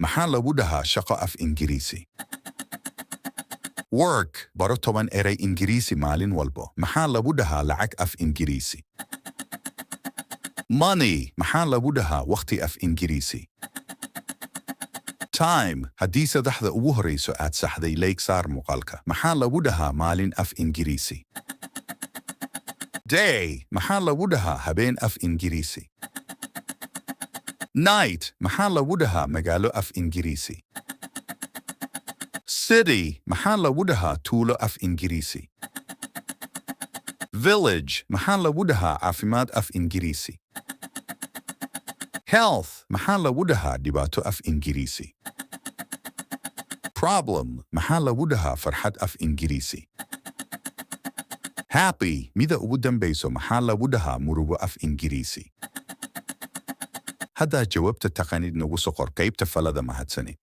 maxaa lagu dhahaa shaqo af Ingiriisi? Work baro 10 eray Ingiriisi maalin walbo. Maxaa lagu dhahaa lacag af Ingiriisi? Money maxaa lagu dhahaa waqti af Ingiriisi? Time haddii saddexda ugu horeyso aad saxday leeg saar muuqaalka. Maxaa lagu dhahaa maalin af Ingiriisi? Day maxaa lagu dhahaa habeen af Ingiriisi? Night maxaa lagu dhahaa magaalo af Ingiriisi? City maxaa lagu dhahaa tuulo af Ingiriisi? Village maxaa lagu dhahaa caafimaad af Ingiriisi? Health maxaa lagu dhahaa dhibaato af Ingiriisi? Problem maxaa lagu dhahaa farxad af Ingiriisi? Happy mida ugu dambayso maxaa lagu dhahaa murugo af Ingiriisi? haddaad jawaabta taqaanid nagu soo qor qaybta falada mahadsanid.